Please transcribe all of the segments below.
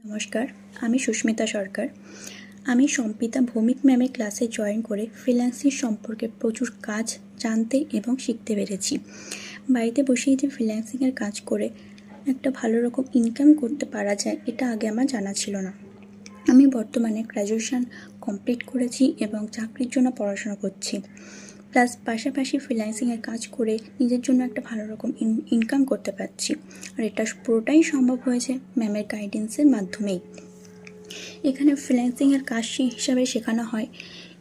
নমস্কার, আমি সুস্মিতা সরকার। আমি সম্পিতা ভৌমিক ম্যামের ক্লাসে জয়েন করে ফ্রিল্যান্সিং সম্পর্কে প্রচুর কাজ জানতে এবং শিখতে পেরেছি। বাড়িতে বসেই যে ফ্রিল্যান্সিংয়ের কাজ করে একটা ভালো রকম ইনকাম করতে পারা যায়, এটা আগে আমার জানা ছিল না। আমি বর্তমানে গ্র্যাজুয়েশন কমপ্লিট করেছি এবং চাকরির জন্য পড়াশোনা করছি, প্লাস পাশাপাশি ফ্রিল্যান্সিংয়ের কাজ করে নিজের জন্য একটা ভালো রকম ইনকাম করতে পারছি। আর এটা পুরোটাই সম্ভব হয়েছে ম্যামের গাইডেন্সের মাধ্যমেই। এখানে ফ্রিল্যান্সিংয়ের কাজ হিসাবে শেখানো হয়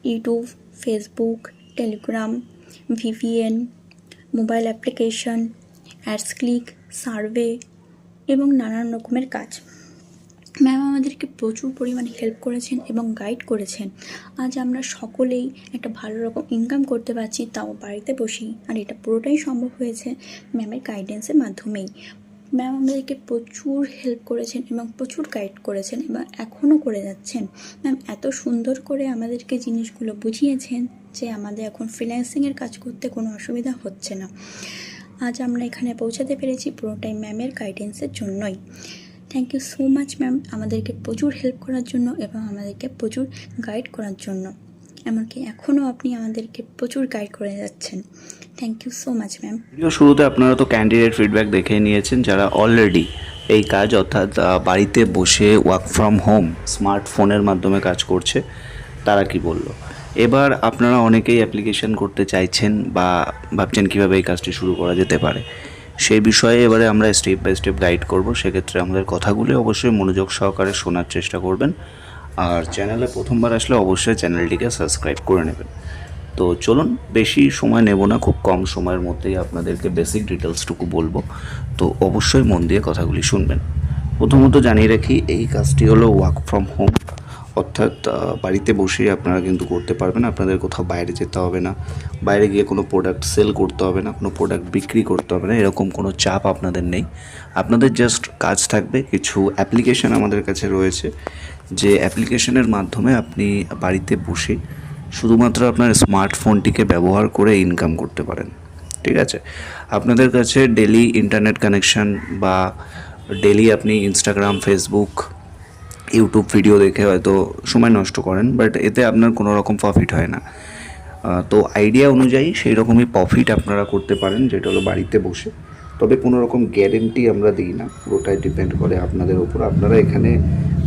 YouTube, Facebook, Telegram, VPN, mobile application, ads click, survey এবং নানান রকমের কাজ। ম্যাম আমাদেরকে প্রচুর পরিমাণে হেল্প করেছেন এবং গাইড করেছেন। আজ আমরা সকলেই একটা ভালো রকম ইনকাম করতে পারছি, তাও বাড়িতে বসেই। আর এটা পুরোটাই সম্ভব হয়েছে ম্যামের গাইডেন্সের মাধ্যমেই। ম্যাম আমাদেরকে প্রচুর হেল্প করেছেন এবং প্রচুর গাইড করেছেন এবং এখনও করে যাচ্ছেন। ম্যাম এত সুন্দর করে আমাদেরকে জিনিসগুলো বুঝিয়েছেন যে আমাদের এখন ফ্রিল্যান্সিংয়ের কাজ করতে কোনো অসুবিধা হচ্ছে না। আজ আমরা এখানে পৌঁছাতে পেরেছি পুরোটাই ম্যামের গাইডেন্সের জন্যই। Thank you so much ma'am, আমাদেরকে প্রচুর হেল্প করার জন্য এবং আমাদেরকে প্রচুর গাইড করার জন্য। এমনকি এখনও আপনি আমাদেরকে প্রচুর গাইড করে যাচ্ছেন। Thank you so much ma'am. Video শুরুতে আপনারা তো ক্যান্ডিডেট ফিডব্যাক দেখে নিয়েছেন, যারা অলরেডি এই কাজ অর্থাৎ বাড়িতে বসে ওয়ার্ক ফ্রম হোম স্মার্টফোনের মাধ্যমে কাজ করছে, তারা কি বলল। এবার আপনারা অনেকেই অ্যাপ্লিকেশন করতে চাইছেন বা ভাবছেন কীভাবে এই কাজটি শুরু করা যেতে পারে, সেই বিষয়ে এবারে আমরা স্টেপ বাই স্টেপ গাইড করব। সেক্ষেত্রে আমাদের কথাগুলো অবশ্যই মনোযোগ সহকারে শোনার চেষ্টা করবেন। আর চ্যানেলে প্রথমবার আসলে অবশ্যই চ্যানেলটিকে সাবস্ক্রাইব করে নেবেন। তো চলুন, বেশি সময় নেব না, খুব কম সময়ের মধ্যেই আপনাদেরকে বেসিক ডিটেলসটুকু বলবো। তো অবশ্যই মন দিয়ে কথাগুলি শুনবেন। প্রথমত জানিয়ে রাখি, এই কাজটি হলো ওয়ার্ক ফ্রম হোম, অর্থাৎ বাড়িতে বসেই আপনারা কিন্তু করতে পারবেন। আপনাদের কোথাও বাইরে যেতে হবে না, বাইরে গিয়ে কোনো প্রোডাক্ট সেল করতে হবে না, কোনো প্রোডাক্ট বিক্রি করতে হবে না, এরকম কোনো চাপ আপনাদের নেই। আপনাদের জাস্ট কাজ থাকবে, কিছু অ্যাপ্লিকেশন আমাদের কাছে রয়েছে, যে অ্যাপ্লিকেশনের মাধ্যমে আপনি বাড়িতে বসে শুধুমাত্র আপনার স্মার্টফোনটিকে ব্যবহার করে ইনকাম করতে পারেন। ঠিক আছে, আপনাদের কাছে ডেলি ইন্টারনেট কানেকশান বা ডেলি আপনি ইনস্টাগ্রাম, ফেসবুক, ইউটিউব ভিডিও দেখে হয়তো সময় নষ্ট করেন, বাট এতে আপনার কোনো রকম প্রফিট হয় না। তো আইডিয়া অনুযায়ী সেই রকমই প্রফিট আপনারা করতে পারেন, যেটা হলো বাড়িতে বসে। তবে কোনো রকম গ্যারেন্টি আমরা দিই না, পুরোটাই ডিপেন্ড করে আপনাদের উপর। আপনারা এখানে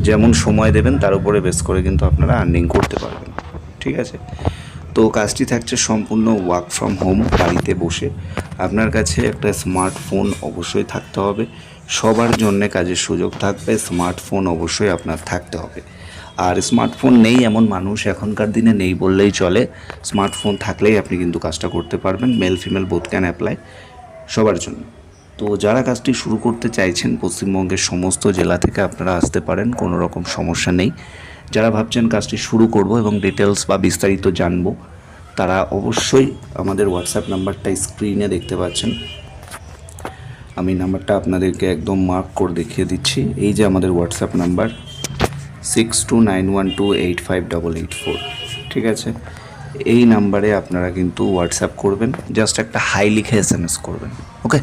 যেমন সময় দেবেন তার উপরে বেস করে কিন্তু আপনারা আর্নিং করতে পারবেন। ঠিক আছে, তো কাজটি থাকছে সম্পূর্ণ ওয়ার্ক ফ্রম হোম, বাড়িতে বসে। আপনার কাছে একটা স্মার্টফোন অবশ্যই থাকতে হবে। সবার জন্যে কাজের সুযোগ থাকবে, স্মার্টফোন অবশ্যই আপনার থাকতে হবে। আর স্মার্টফোন নেই এমন মানুষ এখনকার দিনে নেই বললেই চলে। স্মার্টফোন থাকলেই আপনি কিন্তু কাজটা করতে পারবেন। Male female both can apply, সবার জন্য। তো যারা কাজটি শুরু করতে চাইছেন, পশ্চিমবঙ্গের সমস্ত জেলা থেকে আপনারা আসতে পারেন, কোনো রকম সমস্যা নেই। যারা ভাবছেন কাজটি শুরু করব এবং ডিটেলস বা বিস্তারিত জানবো, তারা অবশ্যই আমাদের হোয়াটসঅ্যাপ নাম্বারটা স্ক্রিনে দেখতে পাচ্ছেন। আমি নাম্বারটা আপনাদেরকে একদম মার্ক করে দেখিয়ে দিচ্ছি। এই যে আমাদের হোয়াটসঅ্যাপ নাম্বার 6291285884। ঠিক আছে, এই নাম্বারে আপনারা কিন্তু হোয়াটসঅ্যাপ করবেন, জাস্ট একটা হাই লিখে SMS করবেন। ওকে,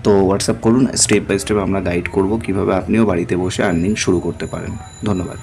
তো হোয়াটসঅ্যাপ করুন। স্টেপ বাই স্টেপ আমরা গাইড করব কীভাবে আপনিও বাড়িতে বসে আর্নিং শুরু করতে পারেন। ধন্যবাদ।